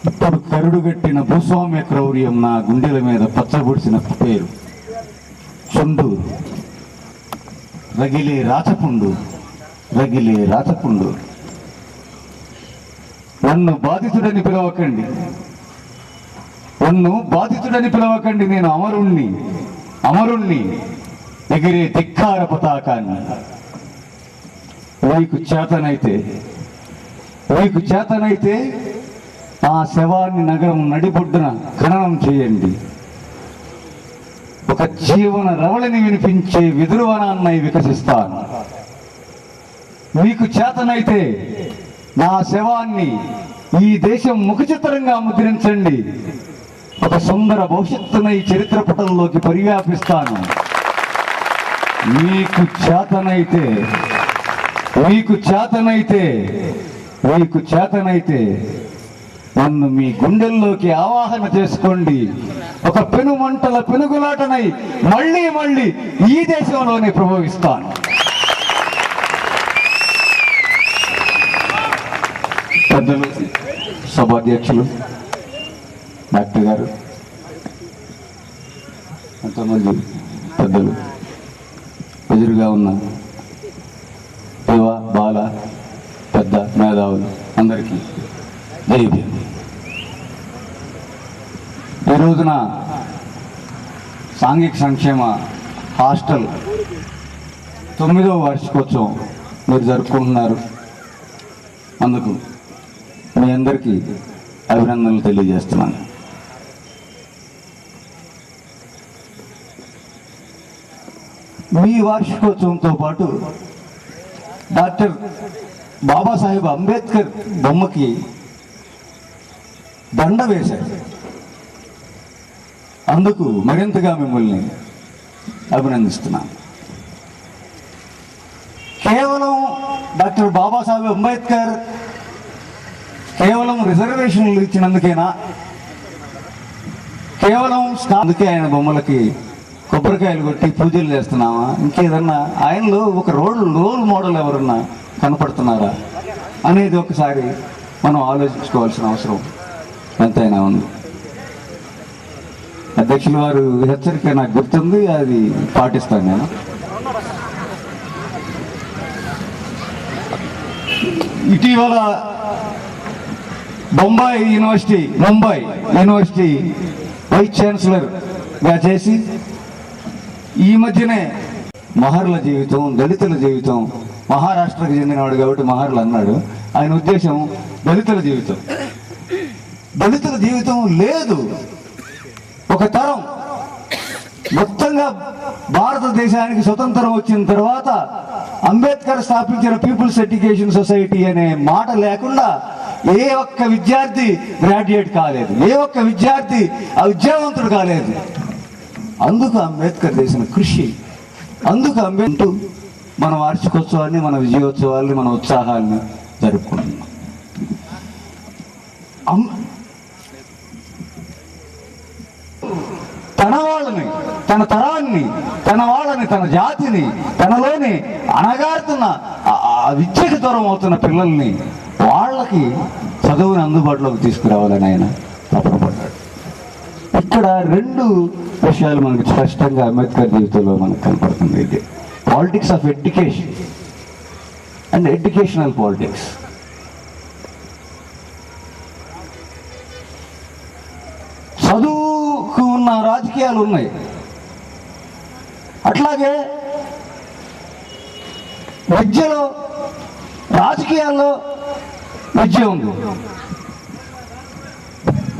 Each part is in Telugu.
ఇప్పుడు కరుడుగట్టిన భూస్వామ్య క్రౌర్యం నా గుండెల మీద పచ్చబొడిసిన పేరు చుండు రగిలే రాచపుండు, రగిలే రాచపుండు. నన్ను బాధితుడని పిలవకండి, నన్ను బాధితుడని పిలవకండి. నేను అమరుణ్ణి, అమరుణ్ణి, ఎగిరే ధిక్కార పతాకాన్ని. మీకు చేతనైతే, మీకు చేతనైతే ఆ శవాన్ని నగరం నడిబొడ్డున ఖననం చేయండి. ఒక జీవన రవళిని వినిపించే విదురువనాన్నై వికసిస్తాను. మీకు చేతనైతే నా శవాన్ని ఈ దేశం ముఖచిత్రంగా ముద్రించండి. ఒక సుందర భవిష్యత్తునై చరిత్ర పటంలోకి పరివ్యాపిస్తాను. మీకు చేతనైతే, మీకు చేతనైతే, మీకు చేతనైతే నన్ను మీ గుండెల్లోకి ఆవాహన చేసుకోండి. ఒక పెనుమంటల పెనుగులాటనై మళ్ళీ మళ్ళీ ఈ దేశంలోనే ప్రభవిస్తాను. పెద్దలు, సభాధ్యక్షులు, డాక్టర్ గారు, ఎంతమంది పెద్దలు, ఎదురుగా ఉన్న యువ బాల పెద్ద మేధావులు అందరికీ జైభీం. ఈ రోజున సాంఘిక సంక్షేమ హాస్టల్ 9వ వార్షికోత్సవం మీరు జరుపుకుంటున్నారు. అందుకు మీ అందరికీ అభినందనలు తెలియజేస్తున్నాను. మీ వార్షికోత్సవంతో పాటు డాక్టర్ బాబాసాహెబ్ అంబేద్కర్ బొమ్మకి దండ వేశారు. అందుకు మరింతగా మిమ్మల్ని అభినందిస్తున్నాను. కేవలం డాక్టర్ బాబాసాహెబ్ అంబేద్కర్ కేవలం రిజర్వేషన్లు ఇచ్చినందుకేనా, కేవలం అందుకే ఆయన బొమ్మలకి కొబ్బరికాయలు కొట్టి పూజలు చేస్తున్నామా, ఇంకేదన్నా ఆయనలో ఒక రోల్ మోడల్ ఎవరన్నా కనపడుతున్నారా అనేది ఒకసారి మనం ఆలోచించుకోవాల్సిన అవసరం ఎంతైనా ఉంది. అధ్యక్షుల వారు హెచ్చరిక నాకు గుర్తుంది, అది పాటిస్తాను నేను. ఇటీవల ముంబై యూనివర్సిటీ వైస్ ఛాన్సలర్గా చేసి ఈ మధ్యనే మహర్ల జీవితం, దళితుల జీవితం, మహారాష్ట్రకు చెందినవాడు కాబట్టి మహర్లు అన్నాడు. ఆయన ఉద్దేశం దళితుల జీవితం. దళితుల జీవితం లేదు. ఒక తరం మొత్తంగా భారతదేశానికి స్వతంత్రం వచ్చిన తర్వాత అంబేద్కర్ స్థాపించిన పీపుల్స్ ఎడ్యుకేషన్ సొసైటీ అనే మాట లేకుండా ఏ ఒక్క విద్యార్థి గ్రాడ్యుయేట్ కాలేదు, ఏ ఒక్క విద్యార్థి విద్యావంతుడు కాలేదు. అందుకు అంబేద్కర్ చేసిన కృషి, అందుకు అంబేద్కర్ మన వార్షికోత్సవాన్ని, మన విజయోత్సవాల్ని, మన ఉత్సాహాన్ని జరుపుకుంటున్నాం. తన వాళ్ళని, తన తరాన్ని, తన వాళ్ళని, తన జాతిని, తనలోని అణగారుతున్న విద్యకు దూరం అవుతున్న పిల్లల్ని వాళ్ళకి చదువుని అందుబాటులోకి తీసుకురావాలని ఆయన తపనపడ్డాడు. ఇక్కడ 2 విషయాలు మనకు స్పష్టంగా అంబేద్కర్ జీవితంలో మనకు కనపడుతుంది. ఇది politics of education and educational politics. చదువుకు ఉన్న రాజకీయాలు ఉన్నాయి, అట్లాగే విద్యలో, రాజకీయాల్లో విద్య ఉంది.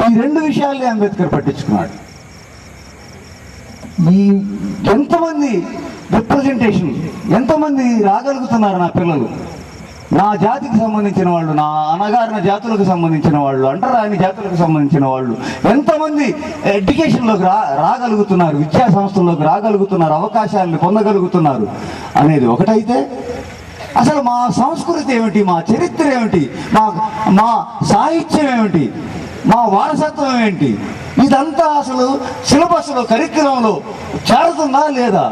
ఈ 2 విషయాల్ని అంబేద్కర్ పట్టించుకున్నాడు. ఈ ఎంతమంది రిప్రజెంటేషన్, ఎంతమంది రాగలుగుతున్నారు నా పిల్లలు, నా జాతికి సంబంధించిన వాళ్ళు, నా అణగారిన జాతులకు సంబంధించిన వాళ్ళు, అంటరాని జాతులకు సంబంధించిన వాళ్ళు ఎంతమంది ఎడ్యుకేషన్లోకి రాగలుగుతున్నారు, విద్యా సంస్థల్లోకి రాగలుగుతున్నారు, అవకాశాలను పొందగలుగుతున్నారు అనేది ఒకటైతే, అసలు మా సంస్కృతి ఏమిటి, మా చరిత్ర ఏమిటి, మా సాహిత్యం ఏమిటి, మా వారసత్వం ఏంటి, ఇదంతా అసలు సిలబస్లో, కరిక్యులంలో చేరుతుందా లేదా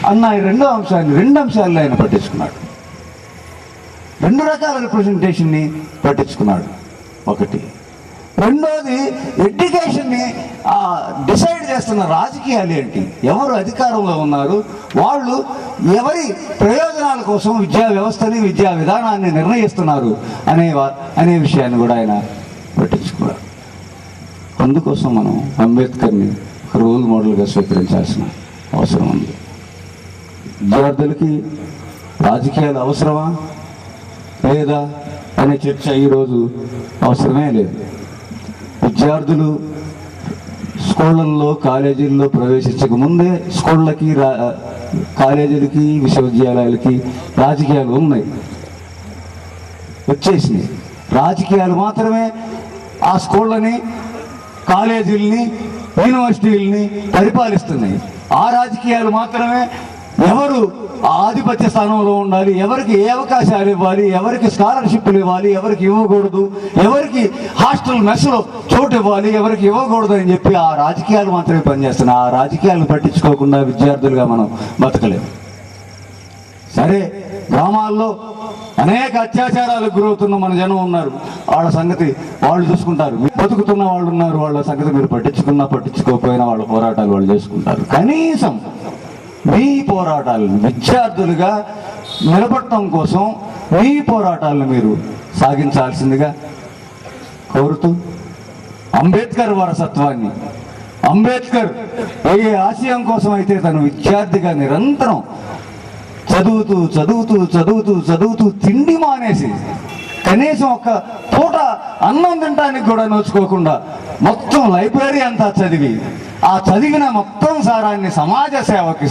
అన్న ఈ 2 అంశాలను ఆయన పట్టించుకున్నాడు. 2 రకాల రిప్రజెంటేషన్ని పట్టించుకున్నాడు. ఒకటి రెండోది ఎడ్యుకేషన్ని డిసైడ్ చేస్తున్న రాజకీయాలు ఏంటి, ఎవరు అధికారంలో ఉన్నారు, వాళ్ళు ఎవరి ప్రయోజనాల కోసం విద్యా వ్యవస్థని విద్యా విధానాన్ని నిర్ణయిస్తున్నారు అనే విషయాన్ని కూడా ఆయన పట్టించుకున్నారు. అందుకోసం మనం అంబేద్కర్ని రోల్ మోడల్గా స్వీకరించాల్సిన అవసరం ఉంది. విద్యార్థులకి రాజకీయాలు అవసరమా లేదా అనే చర్చ ఈరోజు అవసరమే లేదు. విద్యార్థులు స్కూళ్ళల్లో కాలేజీల్లో ప్రవేశించక ముందే స్కూళ్ళకి కాలేజీలకి విశ్వవిద్యాలయాలకి రాజకీయాలు ఉన్నాయి, వచ్చేసినాయి. రాజకీయాలు మాత్రమే ఆ స్కూళ్ళని కాలేజీలని యూనివర్సిటీలని పరిపాలిస్తున్నాయి. ఆ రాజకీయాలు మాత్రమే ఎవరు ఆధిపత్య స్థానంలో ఉండాలి, ఎవరికి ఏ అవకాశాలు ఇవ్వాలి, ఎవరికి స్కాలర్షిప్లు ఇవ్వాలి, ఎవరికి ఇవ్వకూడదు, ఎవరికి హాస్టల్ మెస్లో చోటు ఇవ్వాలి, ఎవరికి ఇవ్వకూడదు అని చెప్పి ఆ రాజకీయాలు మాత్రమే పనిచేస్తున్నాయి. ఆ రాజకీయాలను పట్టించుకోకుండా విద్యార్థులుగా మనం బతకలేము. సరే, గ్రామాల్లో అనేక అత్యాచారాలకు గురవుతున్న మన జనం ఉన్నారు, వాళ్ళ సంగతి వాళ్ళు చూసుకుంటారు. బతుకుతున్న వాళ్ళు ఉన్నారు, వాళ్ళ సంగతి మీరు పట్టించుకోకపోయినా వాళ్ళ పోరాటాలు వాళ్ళు చేసుకుంటారు. కనీసం మీ పోరాటాలను విద్యార్థులుగా నిలబడటం కోసం మీ పోరాటాలను మీరు సాగించాల్సిందిగా కోరుతూ, అంబేద్కర్ వారసత్వాన్ని, అంబేద్కర్ ఏ ఆశయం కోసం అయితే తను విద్యార్థిగా నిరంతరం చదువుతూ చదువుతూ చదువుతూ చదువుతూ తిండి మానేసి కనీసం ఒక పూట అన్నం తినడానికి కూడా నోచుకోకుండా మొత్తం లైబ్రరీ అంతా చదివి ఆ చదివిన మొత్తం సారాన్ని సమాజ సేవకి